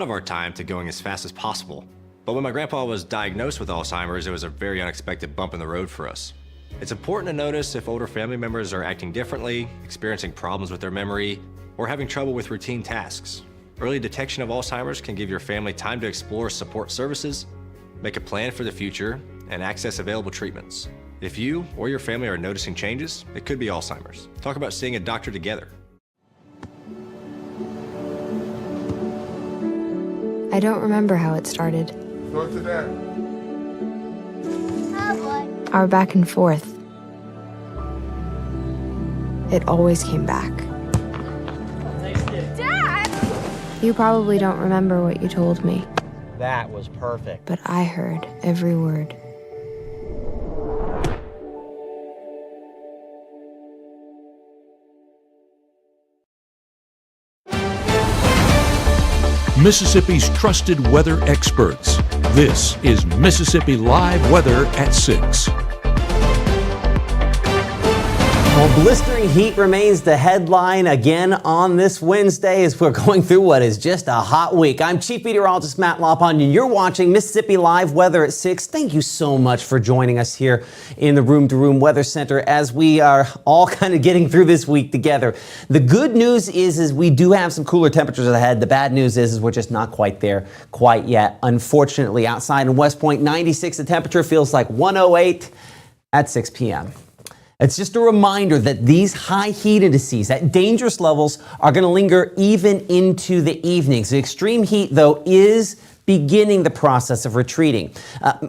of our time to going as fast as possible. But when my grandpa was diagnosed with Alzheimer's, it was a very unexpected bump in the road for us. It's important to notice if older family members are acting differently, experiencing problems with their memory, or having trouble with routine tasks. Early detection of Alzheimer's can give your family time to explore support services, make a plan for the future, and access available treatments. If you or your family are noticing changes, it could be Alzheimer's. Talk about seeing a doctor together. I don't remember how it started. Go to that. Our back and forth. It always came back. Dad! You probably don't remember what you told me, That was perfect. but I heard every word. Mississippi's trusted weather experts. This is Mississippi Live Weather at 6. Well, blistering heat remains the headline again on this Wednesday as we're going through what is just a hot week. I'm Chief Meteorologist Matt Lopon, and you're watching Mississippi Live Weather at 6. Thank you so much for joining us here in the Room to Room Weather Center as we are all kind of getting through this week together. The good news is we do have some cooler temperatures ahead. The bad news is we're just not quite there quite yet. Unfortunately, outside in West Point, 96, the temperature feels like 108 at 6 p.m. It's just a reminder that these high heat indices at dangerous levels are going to linger even into the evenings. The extreme heat, though, is beginning the process of retreating.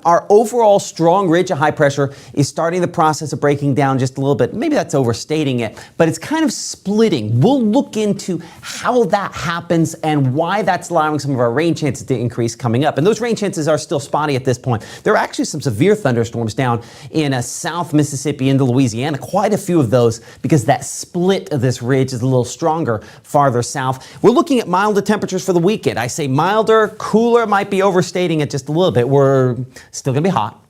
Our overall strong ridge of high pressure is starting the process of breaking down just a little bit. Maybe that's overstating it, but it's kind of splitting. We'll look into how that happens and why that's allowing some of our rain chances to increase coming up. And those rain chances are still spotty at this point. There are actually some severe thunderstorms down in South Mississippi into Louisiana, quite a few of those because that split of this ridge is a little stronger farther south. We're looking at milder temperatures for the weekend. I say milder, cooler, might be overstating it just a little bit. We're still going to be hot.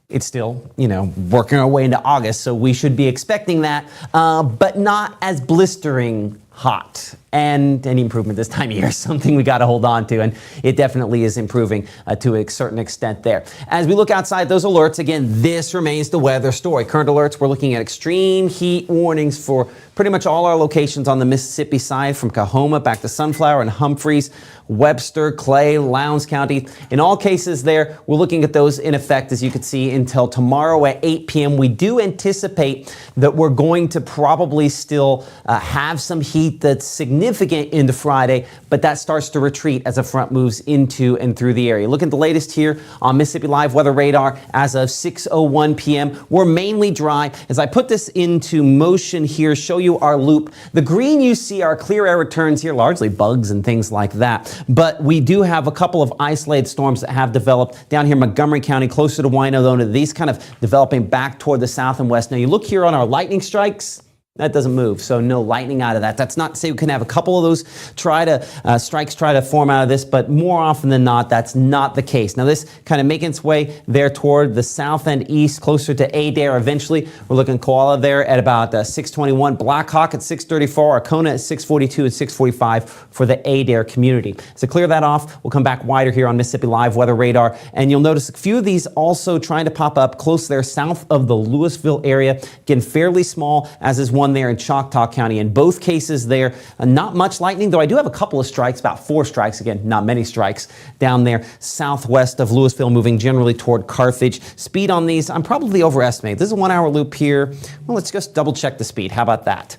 It's still, working our way into August, so we should be expecting that, but not as blistering hot. And any improvement this time of year is something we got to hold on to, and it definitely is improving to a certain extent there. As we look outside those alerts, again, this remains the weather story. Current alerts, we're looking at extreme heat warnings for pretty much all our locations on the Mississippi side, from Coahoma back to Sunflower and Humphreys, Webster, Clay, Lowndes County. In all cases there, we're looking at those in effect, as you can see, until tomorrow at 8 p.m. We do anticipate that we're going to probably still have some heat that's significant into Friday, but that starts to retreat as a front moves into and through the area. Look at the latest here on Mississippi Live Weather Radar as of 6:01 p.m. We're mainly dry. As I put this into motion here, show you our loop. The green you see are clear air returns here, largely bugs and things like that. But we do have a couple of isolated storms that have developed down here in Montgomery County, closer to Wynodona. These kind of developing back toward the south and west. Now you look here on our lightning strikes. That doesn't move, so no lightning out of that. That's not to say we can have a couple of those strikes try to form out of this, but more often than not, that's not the case. Now this kind of making its way there toward the south and east, closer to Adair eventually. We're looking Koala there at about 6:21, Blackhawk at 6:34, Arkona at 6:42 and 6:45 for the Adair community. So clear that off. We'll come back wider here on Mississippi Live Weather Radar, and you'll notice a few of these also trying to pop up close there south of the Louisville area. Again, fairly small, as is one there in Choctaw County. In both cases there, not much lightning, though I do have a couple of strikes, about 4 strikes, again, not many strikes, down there southwest of Louisville, moving generally toward Carthage. Speed on these, I'm probably overestimating. This is a 1 hour loop here. Well, let's just double check the speed. How about that?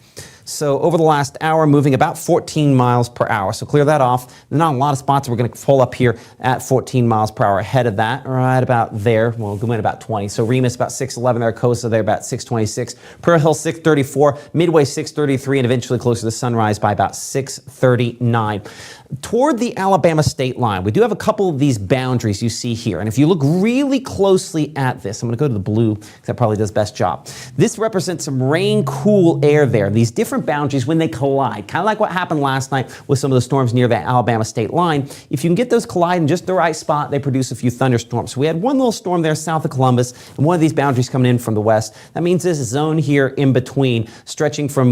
So over the last hour, moving about 14 miles per hour. So clear that off. Not a lot of spots. We're going to pull up here at 14 miles per hour. Ahead of that, right about there. We'll go in about 20. So Remus about 6:11 there. Costa there about 6:26. Pearl Hill 6:34. Midway 6:33. And eventually closer to Sunrise by about 6:39. Toward the Alabama state line, we do have a couple of these boundaries you see here. And if you look really closely at this, I'm going to go to the blue because that probably does best job. This represents some rain cool air there. These different boundaries when they collide, kind of like what happened last night with some of the storms near the Alabama state line. If you can get those collide in just the right spot, they produce a few thunderstorms. So we had one little storm there south of Columbus and one of these boundaries coming in from the west. That means this zone here in between, stretching from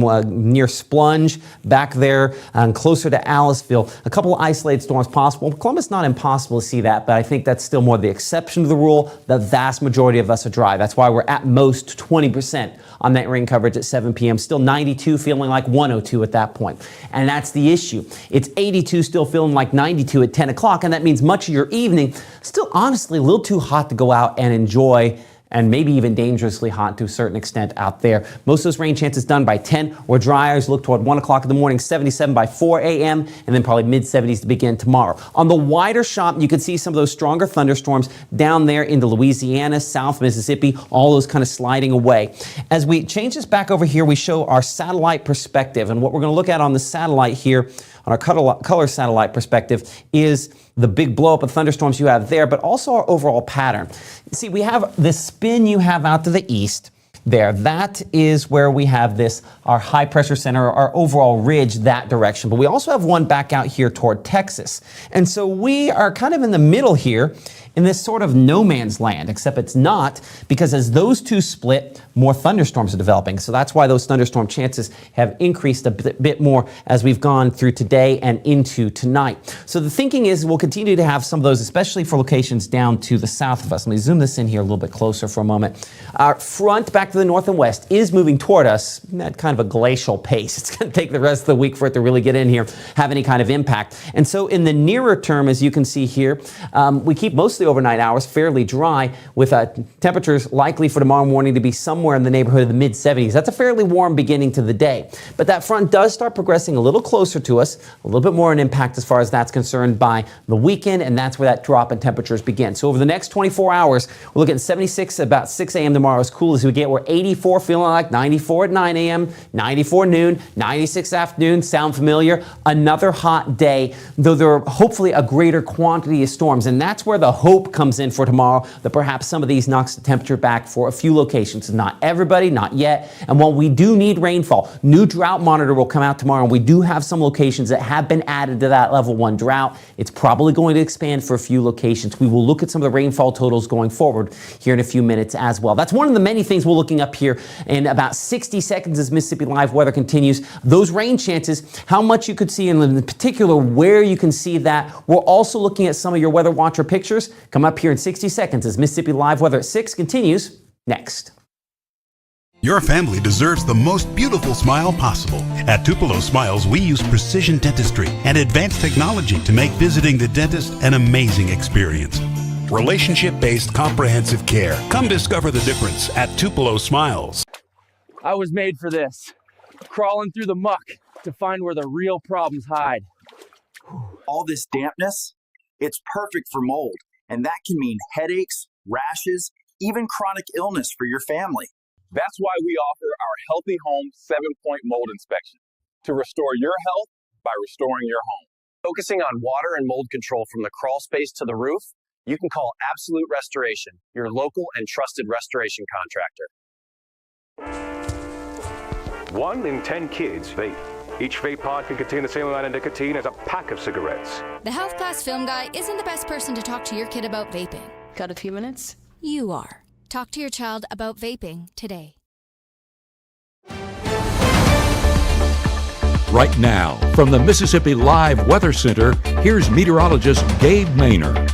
near Splunge back there and closer to Aliceville, a couple of isolated storms possible. Columbus, not impossible to see that, but I think that's still more the exception to the rule. The vast majority of us are dry. That's why we're at most 20% on that rain coverage at 7 p.m. Still 92, feeling like 102 at that point. And that's the issue. It's 82, still feeling like 92 at 10 o'clock, and that means much of your evening still honestly a little too hot to go out and enjoy, and maybe even dangerously hot to a certain extent out there. Most of those rain chances done by 10 or driers look toward 1 o'clock in the morning, 77 by 4 a.m., and then probably mid-70s to begin tomorrow. On the wider shot, you can see some of those stronger thunderstorms down there into Louisiana, South Mississippi, all those kind of sliding away. As we change this back over here, we show our satellite perspective, and what we're going to look at on the satellite here, on our color satellite perspective, is the big blow up of thunderstorms you have there, but also our overall pattern. See, we have this spin you have out to the east there. That is where we have this, our high pressure center, our overall ridge that direction. But we also have one back out here toward Texas. And so we are kind of in the middle here in this sort of no man's land, except it's not, because as those two split, more thunderstorms are developing. So that's why those thunderstorm chances have increased a bit more as we've gone through today and into tonight. So the thinking is we'll continue to have some of those, especially for locations down to the south of us. Let me zoom this in here a little bit closer for a moment. Our front back to the north and west is moving toward us at kind of a glacial pace. It's going to take the rest of the week for it to really get in here, have any kind of impact. And so in the nearer term, as you can see here, we keep most of the overnight hours fairly dry, with temperatures likely for tomorrow morning to be somewhere in the neighborhood of the mid-70s. That's a fairly warm beginning to the day. But that front does start progressing a little closer to us, a little bit more an impact as far as that's concerned by the weekend, and that's where that drop in temperatures begin. So over the next 24 hours, we're looking at 76 about 6 a.m. tomorrow. As cool as we get, we're 84 feeling like 94 at 9 a.m., 94 noon, 96 afternoon. Sound familiar? Another hot day, though there are hopefully a greater quantity of storms, and that's where the hope comes in for tomorrow, that perhaps some of these knocks the temperature back for a few locations. Not everybody, not yet. And while we do need rainfall, new drought monitor will come out tomorrow, and we do have some locations that have been added to that level 1 drought. It's probably going to expand for a few locations. We will look at some of the rainfall totals going forward here in a few minutes as well. That's one of the many things we're looking up here in about 60 seconds as Mississippi Live Weather continues. Those rain chances, how much you could see, and in particular where you can see that. We're also looking at some of your Weather Watcher pictures. Come up here in 60 seconds as Mississippi Live Weather at 6 continues next. Your family deserves the most beautiful smile possible. At Tupelo Smiles, we use precision dentistry and advanced technology to make visiting the dentist an amazing experience. Relationship-based comprehensive care. Come discover the difference at Tupelo Smiles. I was made for this. Crawling through the muck to find where the real problems hide. All this dampness, it's perfect for mold, and that can mean headaches, rashes, even chronic illness for your family. That's why we offer our Healthy Home 7-point mold inspection, to restore your health by restoring your home. Focusing on water and mold control from the crawl space to the roof, you can call Absolute Restoration, your local and trusted restoration contractor. 1 in 10 kids vape. Each vape pod can contain the same amount of nicotine as a pack of cigarettes. The Health Class Film Guy isn't the best person to talk to your kid about vaping. Got a few minutes? You are. Talk to your child about vaping today. Right now, from the Mississippi Live Weather Center, here's meteorologist Gabe Maynor.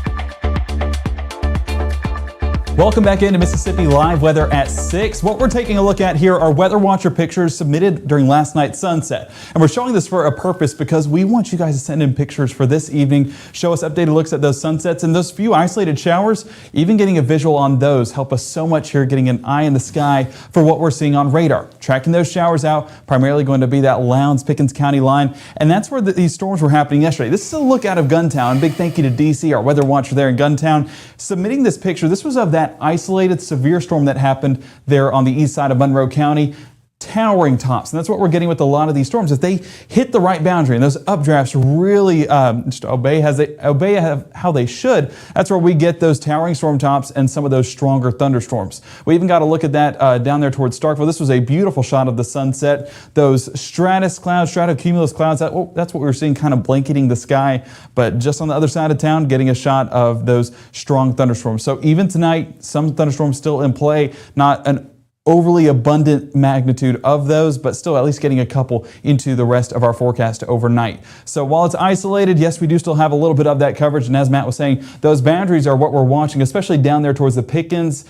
Welcome back into Mississippi Live Weather at 6. What we're taking a look at here are Weather Watcher pictures submitted during last night's sunset. And we're showing this for a purpose because we want you guys to send in pictures for this evening. Show us updated looks at those sunsets and those few isolated showers. Even getting a visual on those help us so much here, getting an eye in the sky for what we're seeing on radar. Tracking those showers out, primarily going to be that Lowndes-Pickens County line. And that's where these storms were happening yesterday. This is a look out of Guntown. Big thank you to DC, our weather watcher there in Guntown, submitting this picture. This was of that isolated severe storm that happened there on the east side of Monroe County. Towering tops, and that's what we're getting with a lot of these storms. If they hit the right boundary and those updrafts really just obey how they should, that's where we get those towering storm tops and some of those stronger thunderstorms. We even got a look at that down there towards Starkville. This was a beautiful shot of the sunset. Those stratocumulus clouds, that's what we were seeing kind of blanketing the sky, but just on the other side of town, getting a shot of those strong thunderstorms. So even tonight, some thunderstorms still in play, not an overly abundant magnitude of those, but still at least getting a couple into the rest of our forecast overnight. So while it's isolated, yes, we do still have a little bit of that coverage. And as Matt was saying, those boundaries are what we're watching, especially down there towards the Pickens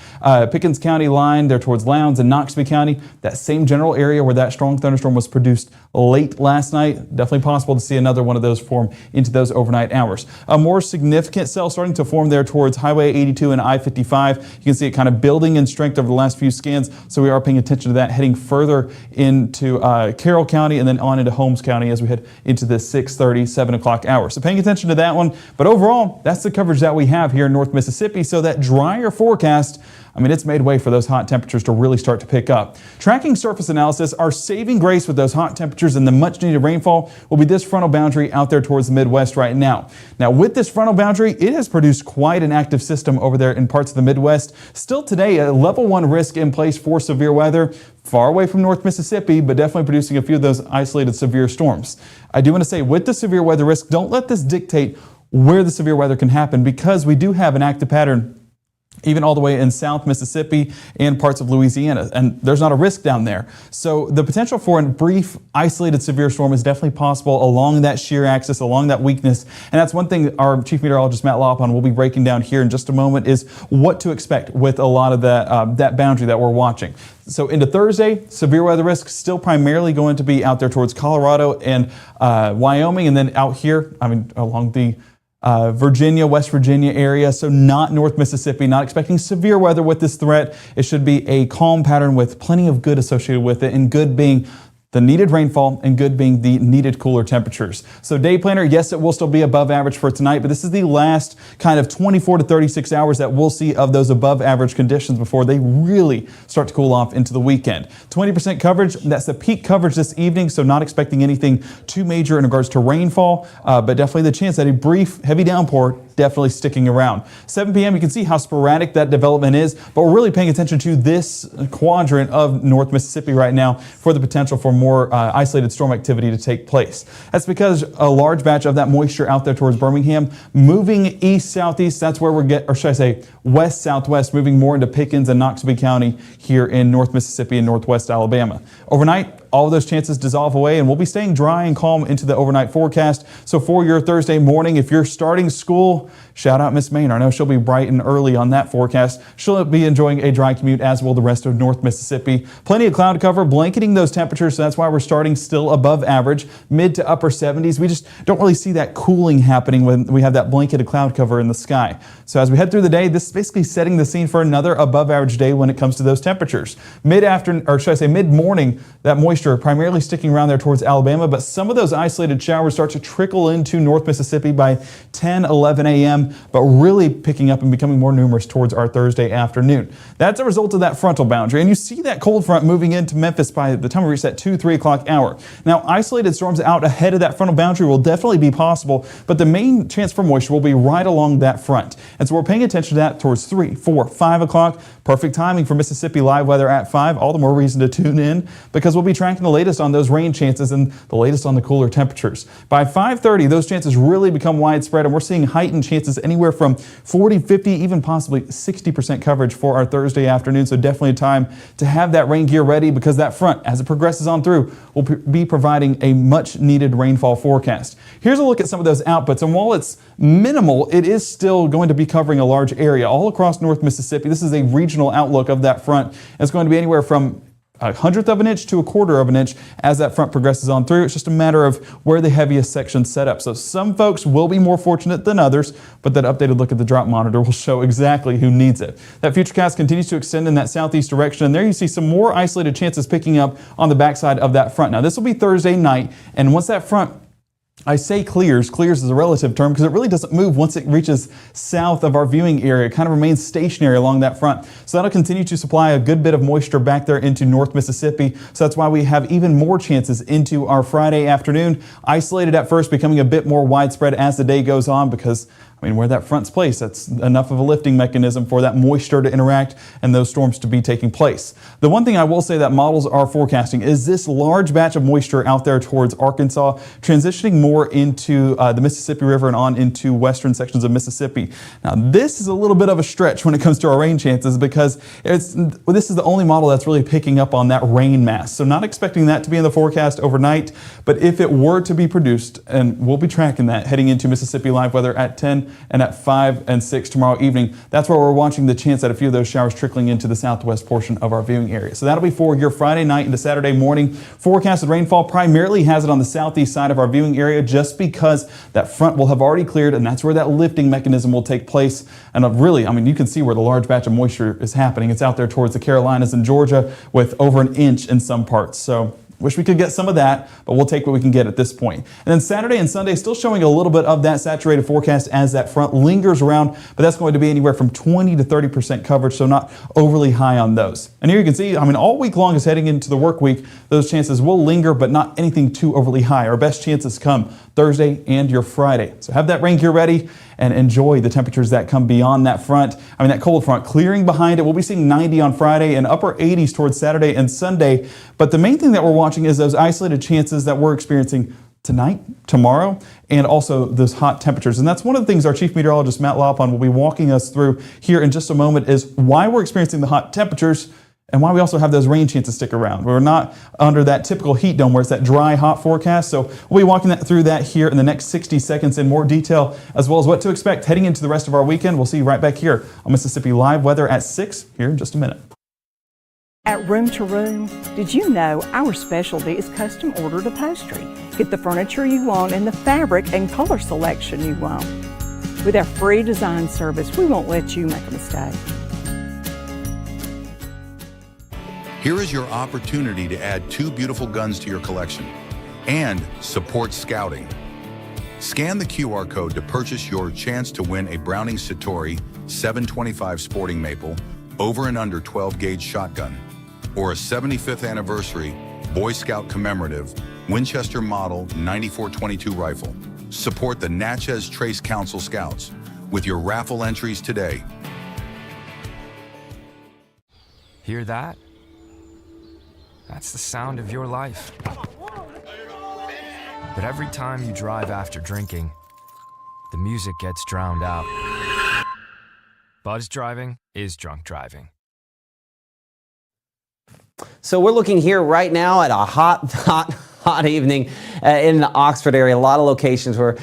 County line, there towards Lowndes and Noxubee County, that same general area where that strong thunderstorm was produced late last night. Definitely possible to see another one of those form into those overnight hours. A more significant cell starting to form there towards Highway 82 and I-55. You can see it kind of building in strength over the last few scans, so we are paying attention to that heading further into Carroll County and then on into Holmes County as we head into the 6:30, 7 o'clock hour. So paying attention to that one, but overall, that's the coverage that we have here in North Mississippi. So that drier forecast, I mean, it's made way for those hot temperatures to really start to pick up. Tracking surface analysis, our saving grace with those hot temperatures and the much needed rainfall will be this frontal boundary out there towards the Midwest right now. Now, with this frontal boundary, it has produced quite an active system over there in parts of the Midwest. Still today, a level 1 risk in place for severe weather, far away from North Mississippi, but definitely producing a few of those isolated severe storms. I do want to say, with the severe weather risk, don't let this dictate where the severe weather can happen, because we do have an active pattern even all the way in South Mississippi and parts of Louisiana, and there's not a risk down there. So the potential for a brief, isolated severe storm is definitely possible along that shear axis, along that weakness, and that's one thing our Chief Meteorologist Matt Lopon will be breaking down here in just a moment, is what to expect with a lot of that boundary that we're watching. So into Thursday, severe weather risk still primarily going to be out there towards Colorado and Wyoming, and then out here, along the Virginia, West Virginia area, so not North Mississippi, not expecting severe weather with this threat. It should be a calm pattern with plenty of good associated with it, and good being the needed rainfall and good being the needed cooler temperatures. So day planner, yes, it will still be above average for tonight, but this is the last kind of 24 to 36 hours that we'll see of those above average conditions before they really start to cool off into the weekend. 20% coverage, that's the peak coverage this evening, so not expecting anything too major in regards to rainfall, but definitely the chance that a brief heavy downpour definitely sticking around. 7 p.m. you can see how sporadic that development is, but we're really paying attention to this quadrant of North Mississippi right now for the potential for more isolated storm activity to take place. That's because a large batch of that moisture out there towards Birmingham moving east-southeast, that's where or should I say west-southwest, moving more into Pickens and Noxubee County here in North Mississippi and northwest Alabama. Overnight, all of those chances dissolve away, and we'll be staying dry and calm into the overnight forecast. So for your Thursday morning, if you're starting school, shout out Miss Maynard. I know she'll be bright and early on that forecast. She'll be enjoying a dry commute, as will the rest of North Mississippi. Plenty of cloud cover blanketing those temperatures, so that's why we're starting still above average, mid to upper 70s. We just don't really see that cooling happening when we have that blanket of cloud cover in the sky. So as we head through the day, this is basically setting the scene for another above average day when it comes to those temperatures. Mid-afternoon, or should I say mid-morning, that moisture primarily sticking around there towards Alabama, but some of those isolated showers start to trickle into North Mississippi by 10, 11 a.m., but really picking up and becoming more numerous towards our Thursday afternoon. That's a result of that frontal boundary, and you see that cold front moving into Memphis by the time we reach that 2, 3 o'clock hour. Now, isolated storms out ahead of that frontal boundary will definitely be possible, but the main chance for moisture will be right along that front. And so we're paying attention to that towards 3, 4, 5 o'clock. Perfect timing for Mississippi Live Weather at 5. All the more reason to tune in, because we'll be tracking the latest on those rain chances and the latest on the cooler temperatures. By 5:30, those chances really become widespread, and we're seeing heightened chances anywhere from 40, 50, even possibly 60% coverage for our Thursday afternoon. So definitely a time to have that rain gear ready, because that front, as it progresses on through, will be providing a much needed rainfall forecast. Here's a look at some of those outputs, and while it's minimal, it is still going to be covering a large area all across North Mississippi. This is a regional outlook of that front. It's going to be anywhere from 1/100 of an inch to 1/4 of an inch as that front progresses on through. It's just a matter of where the heaviest sections set up. So some folks will be more fortunate than others, but that updated look at the drought monitor will show exactly who needs it. That futurecast continues to extend in that southeast direction, and there you see some more isolated chances picking up on the backside of that front. Now this will be Thursday night, and once that front, I say clears is a relative term because it really doesn't move once it reaches south of our viewing area. It kind of remains stationary along that front. So that'll continue to supply a good bit of moisture back there into North Mississippi. So that's why we have even more chances into our Friday afternoon. Isolated at first, becoming a bit more widespread as the day goes on, because I mean, where that front's placed, that's enough of a lifting mechanism for that moisture to interact and those storms to be taking place. The one thing I will say that models are forecasting is this large batch of moisture out there towards Arkansas, transitioning more into the Mississippi River and on into western sections of Mississippi. Now, this is a little bit of a stretch when it comes to our rain chances because this is the only model that's really picking up on that rain mass. So not expecting that to be in the forecast overnight, but if it were to be produced, and we'll be tracking that heading into Mississippi Live Weather at 10 and at 5 and 6 tomorrow evening. That's where we're watching the chance at a few of those showers trickling into the southwest portion of our viewing area. So that'll be for your Friday night into Saturday morning. Forecasted rainfall primarily has it on the southeast side of our viewing area just because that front will have already cleared, and that's where that lifting mechanism will take place. And really, I mean, you can see where the large batch of moisture is happening. It's out there towards the Carolinas and Georgia with over an inch in some parts. So wish we could get some of that, but we'll take what we can get at this point. And then Saturday and Sunday still showing a little bit of that saturated forecast as that front lingers around, but that's going to be anywhere from 20 to 30% coverage, so not overly high on those. And here you can see, I mean, all week long is heading into the work week. Those chances will linger, but not anything too overly high. Our best chances come Thursday and your Friday. So have that rain gear ready and enjoy the temperatures that come beyond that front. I mean, that cold front clearing behind it. We'll be seeing 90 on Friday and upper 80s towards Saturday and Sunday. But the main thing that we're watching is those isolated chances that we're experiencing tonight, tomorrow, and also those hot temperatures. And that's one of the things our Chief Meteorologist, Matt Lopon, will be walking us through here in just a moment is why we're experiencing the hot temperatures and why we also have those rain chances stick around. We're not under that typical heat dome where it's that dry, hot forecast. So we'll be walking through that here in the next 60 seconds in more detail, as well as what to expect heading into the rest of our weekend. We'll see you right back here on Mississippi Live Weather at 6 here in just a minute. At Room to Room, did you know our specialty is custom ordered upholstery? Get the furniture you want and the fabric and color selection you want. With our free design service, we won't let you make a mistake. Here is your opportunity to add 2 beautiful guns to your collection and support scouting. Scan the QR code to purchase your chance to win a Browning Citori 725 Sporting Maple over and under 12 gauge shotgun or a 75th anniversary Boy Scout commemorative Winchester Model 9422 rifle. Support the Natchez Trace Council Scouts with your raffle entries today. Hear that? That's the sound of your life. But every time you drive after drinking, the music gets drowned out. Buzz driving is drunk driving. So we're looking here right now at a hot evening in the Oxford area. A lot of locations where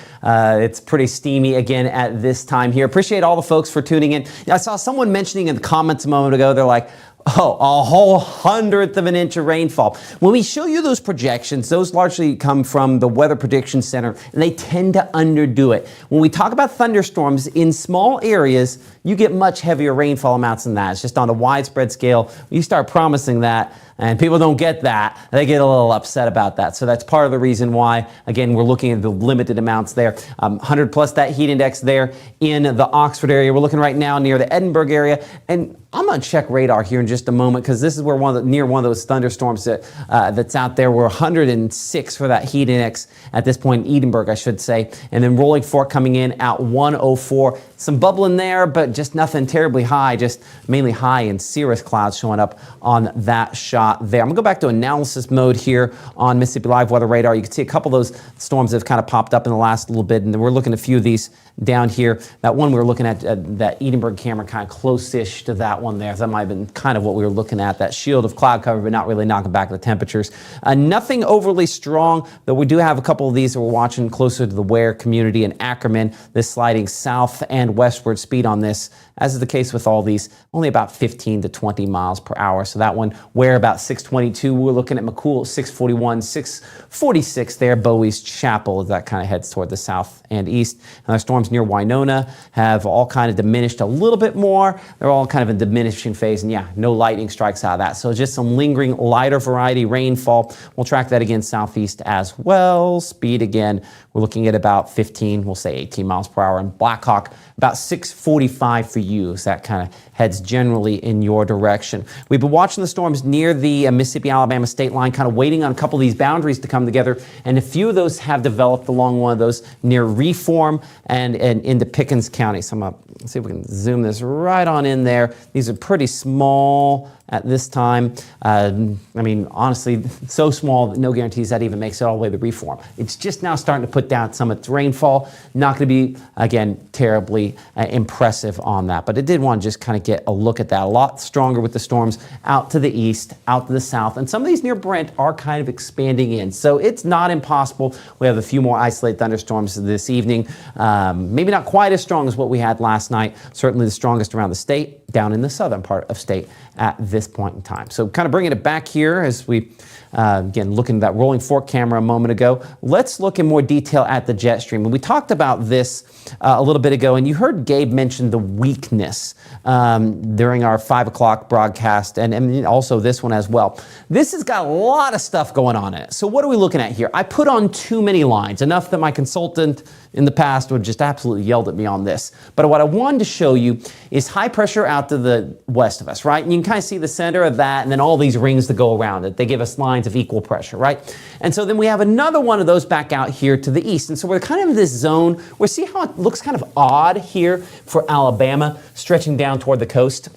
it's pretty steamy again at this time here. Appreciate all the folks for tuning in. I saw someone mentioning in the comments a moment ago, they're like, oh, a whole 100th of an inch of rainfall. When we show you those projections, those largely come from the Weather Prediction Center, and they tend to underdo it. When we talk about thunderstorms in small areas, you get much heavier rainfall amounts than that. It's just on a widespread scale. You start promising that, and people don't get that, they get a little upset about that. So that's part of the reason why, again, we're looking at the limited amounts there. 100 plus that heat index there in the Oxford area. We're looking right now near the Edinburgh area. And I'm going to check radar here in just a moment because this is where near one of those thunderstorms that's out there. We're 106 for that heat index at this point in Edinburgh, I should say. And then Rolling Fork coming in at 104. Some bubbling there, but just nothing terribly high, just mainly high and cirrus clouds showing up on that shot there. I'm going to go back to analysis mode here on Mississippi Live Weather Radar. You can see a couple of those storms that have kind of popped up in the last little bit, and then we're looking at a few of these down here. That one we were looking at, that Edinburgh camera, kind of close-ish to that one there. So that might have been kind of what we were looking at, that shield of cloud cover, but not really knocking back the temperatures. Nothing overly strong, though we do have a couple of these that we're watching closer to the Ware community in Ackerman. This sliding south and westward speed on this, as is the case with all these, only about 15 to 20 miles per hour. So that one, Ware about 622. We're looking at McCool 641, 646 there. Bowie's Chapel, as that kind of heads toward the south and east. And our storms near Winona have all kind of diminished a little bit more. They're all kind of in diminishing phase, and yeah, no lightning strikes out of that. So just some lingering lighter variety rainfall. We'll track that again southeast as well. Speed again, we're looking at about 15, we'll say 18 miles per hour. And Black Hawk, about 6:45 for you, as that kind of heads generally in your direction. We've been watching the storms near the Mississippi-Alabama state line, kind of waiting on a couple of these boundaries to come together, and a few of those have developed along one of those near Reform and into Pickens County. So I'm going to see if we can zoom this right on in there. These are pretty small at this time. I mean, honestly, so small that no guarantees that even makes it all the way to Reform. It's just now starting to put down some of its rainfall. Not going to be, again, terribly impressive on that, but I did want to just kind of get a look at that. A lot stronger with the storms out to the east, out to the south, and some of these near Brent are kind of expanding in. So it's not impossible. We have a few more isolated thunderstorms this evening. Maybe not quite as strong as what we had last night. Certainly the strongest around the state, down in the southern part of state at this point in time. So kind of bringing it back here as we, again, looking at that rolling fork camera a moment ago, let's look in more detail at the jet stream. And we talked about this a little bit ago, and you heard Gabe mention the weakness during our 5 o'clock broadcast, and also this one as well. This has got a lot of stuff going on in it. So what are we looking at here? I put on too many lines, enough that my consultant in the past would just absolutely yelled at me on this. But what I wanted to show you is high pressure out to the west of us, right? And you can kind of see the center of that and then all these rings that go around it. They give us lines of equal pressure, right? And so then we have another one of those back out here to the east. And so we're kind of in this zone. We see how it looks kind of odd here for Alabama, stretching down toward the coast.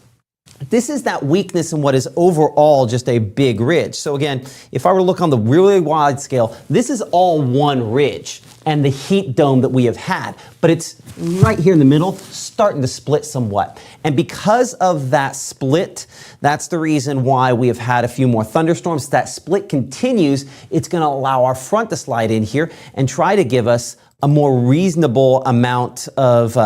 This is that weakness in what is overall just a big ridge. So again, if I were to look on the really wide scale, this is all one ridge and the heat dome that we have had, but it's right here in the middle, starting to split somewhat. And because of that split, that's the reason why we have had a few more thunderstorms. That split continues. It's going to allow our front to slide in here and try to give us a more reasonable amount of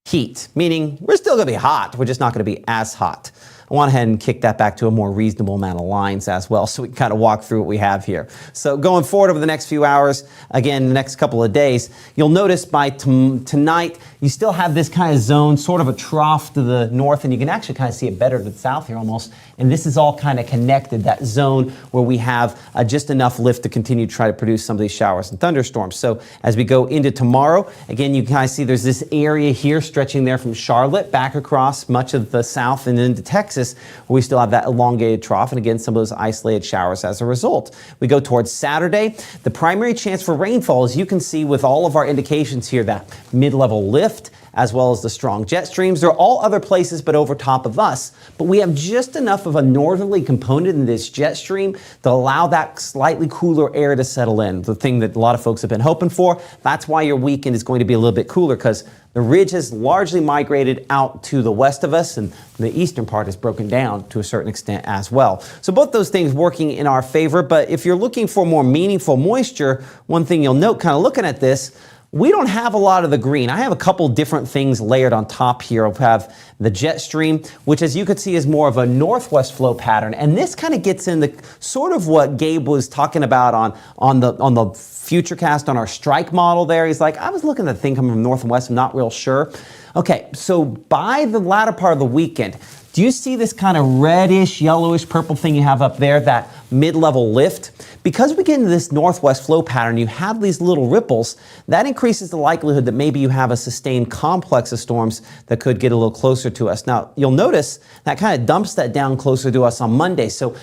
heat, meaning we're still going to be hot. We're just not going to be as hot. I went ahead and kick that back to a more reasonable amount of lines as well, so we can kind of walk through what we have here. So going forward over the next few hours, again, the next couple of days, you'll notice by tonight, you still have this kind of zone, sort of a trough to the north, and you can actually kind of see it better to the south here almost. And this is all kind of connected, that zone where we have just enough lift to continue to try to produce some of these showers and thunderstorms. So as we go into tomorrow, again, you can kind of see there's this area here stretching there from Charlotte back across much of the south and into Texas, where we still have that elongated trough, and again, some of those isolated showers as a result. We go towards Saturday. The primary chance for rainfall, as you can see with all of our indications here, that mid-level lift, as well as the strong jet streams. They're all other places but over top of us. But we have just enough of a northerly component in this jet stream to allow that slightly cooler air to settle in, the thing that a lot of folks have been hoping for. That's why your weekend is going to be a little bit cooler, because the ridge has largely migrated out to the west of us, and the eastern part is broken down to a certain extent as well. So both those things working in our favor. But if you're looking for more meaningful moisture, one thing you'll note kind of looking at this, we don't have a lot of the green. I have a couple different things layered on top here. I'll have the jet stream, which as you can see is more of a northwest flow pattern. And this kind of gets into sort of what Gabe was talking about on the Futurecast on our strike model there. He's like, I was looking at the thing coming from north and west. I'm not real sure. Okay, so by the latter part of the weekend, do you see this kind of reddish, yellowish, purple thing you have up there, that mid-level lift? Because we get into this northwest flow pattern, you have these little ripples, that increases the likelihood that maybe you have a sustained complex of storms that could get a little closer to us. Now, you'll notice that kind of dumps that down closer to us on Monday. So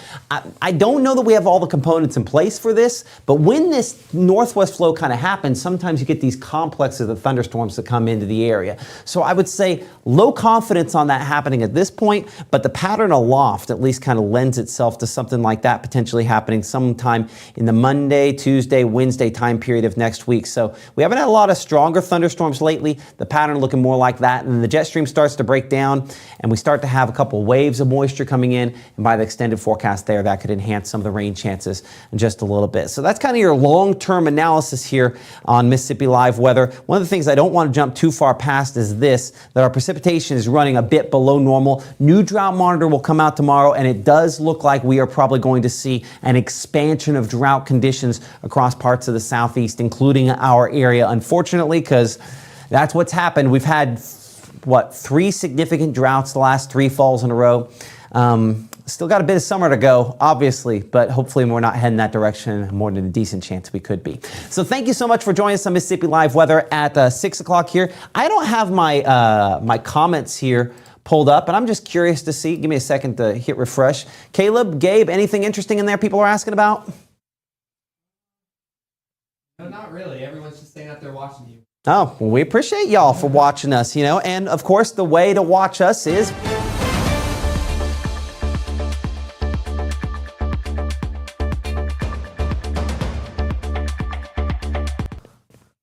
I don't know that we have all the components in place for this, but when this northwest flow kind of happens, sometimes you get these complexes of thunderstorms that come into the area. So I would say low confidence on that happening at this point, but the pattern aloft at least kind of lends itself to something like that potentially happening sometime in the Monday, Tuesday, Wednesday time period of next week. So we haven't had a lot of stronger thunderstorms lately. The pattern looking more like that, and the jet stream starts to break down, and we start to have a couple waves of moisture coming in, and by the extended forecast there, that could enhance some of the rain chances just a little bit. So that's kind of your long-term analysis here on Mississippi Live Weather. One of the things I don't want to jump too far past is this, that our precipitation is running a bit below normal. New drought monitor will come out tomorrow, and it does look like we are probably going to see an expansion of drought conditions across parts of the southeast, including our area, unfortunately, because that's what's happened. We've had, 3 significant droughts the last 3 falls in a row. Still got a bit of summer to go, obviously, but hopefully we're not heading that direction. More than a decent chance we could be. So thank you so much for joining us on Mississippi Live Weather at 6 o'clock here. I don't have my my comments here pulled up, and I'm just curious to see. Give me a second to hit refresh. Caleb, Gabe, anything interesting in there people are asking about? No, not really. Everyone's just staying out there watching you. Oh, well, we appreciate y'all for watching us, and of course the way to watch us is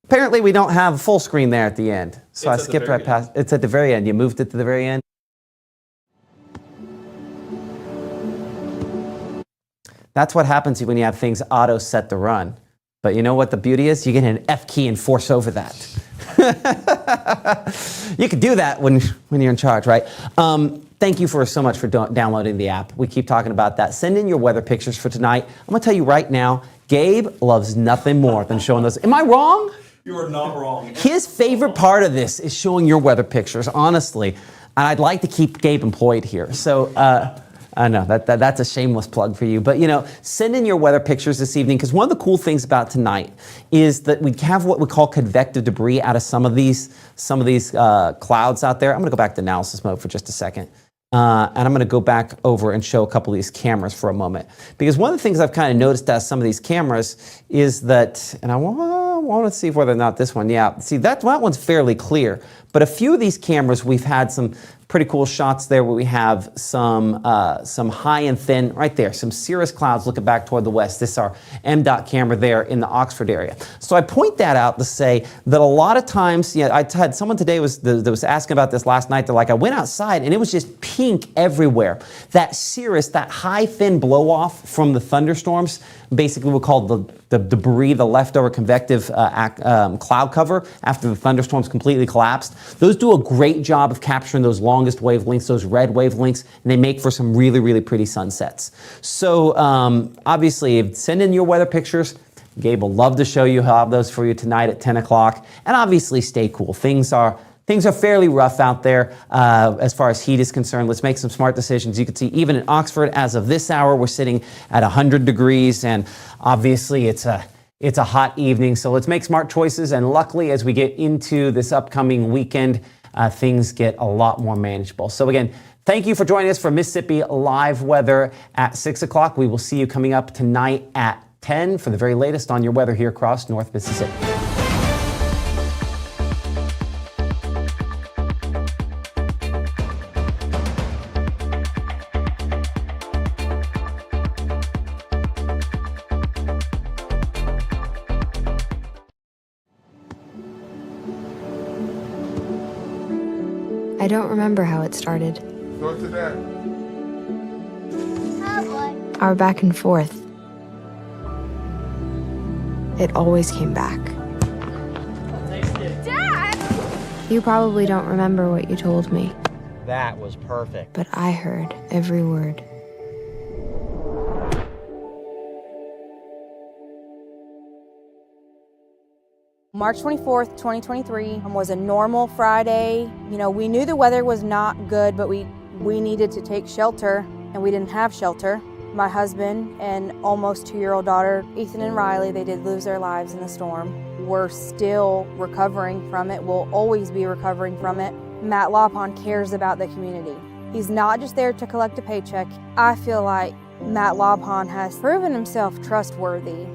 apparently we don't have full screen there at the end. So I skipped right past. It's at the very end. You moved it to the very end. That's what happens when you have things auto set to run. But you know what the beauty is? You get an F key and force over that. You can do that when you're in charge, right? Thank you so much for downloading the app. We keep talking about that. Send in your weather pictures for tonight. I'm going to tell you right now, Gabe loves nothing more than showing those. Am I wrong? You are not wrong. His favorite part of this is showing your weather pictures, honestly. And I'd like to keep Gabe employed here. So, I know that's a shameless plug for you, but send in your weather pictures this evening, because one of the cool things about tonight is that we have what we call convective debris out of some of these clouds out there. I'm going to go back to analysis mode for just a second, and I'm going to go back over and show a couple of these cameras for a moment, because one of the things I've kind of noticed as some of these cameras is that, and I want to see whether or not this one, see that one's fairly clear, but a few of these cameras we've had some pretty cool shots there where we have some high and thin, right there, some cirrus clouds looking back toward the west. This is our MDOT camera there in the Oxford area. So I point that out to say that a lot of times, I had someone today that was asking about this last night. They're like, I went outside and it was just pink everywhere. That cirrus, that high thin blow off from the thunderstorms, basically we'll call the debris, the leftover convective cloud cover after the thunderstorms completely collapsed. Those do a great job of capturing those longest wavelengths, those red wavelengths, and they make for some really, really pretty sunsets. So obviously, send in your weather pictures. Gabe will love to show you how those for you tonight at 10 o'clock. And obviously, stay cool. Things are fairly rough out there as far as heat is concerned. Let's make some smart decisions. You can see even in Oxford, as of this hour, we're sitting at 100 degrees, and obviously it's a hot evening. So let's make smart choices. And luckily, as we get into this upcoming weekend, things get a lot more manageable. So again, thank you for joining us for Mississippi Live Weather at 6 o'clock. We will see you coming up tonight at 10 for the very latest on your weather here across North Mississippi. I don't remember how it started. Go to that. Our back and forth. It always came back. Dad! You probably don't remember what you told me, That was perfect. but I heard every word. March 24th, 2023 was a normal Friday. We knew the weather was not good, but we needed to take shelter, and we didn't have shelter. My husband and almost 2-year-old daughter, Ethan and Riley, they did lose their lives in the storm. We're still recovering from it. We'll always be recovering from it. Matt Lawpon cares about the community. He's not just there to collect a paycheck. I feel like Matt Lawpon has proven himself trustworthy.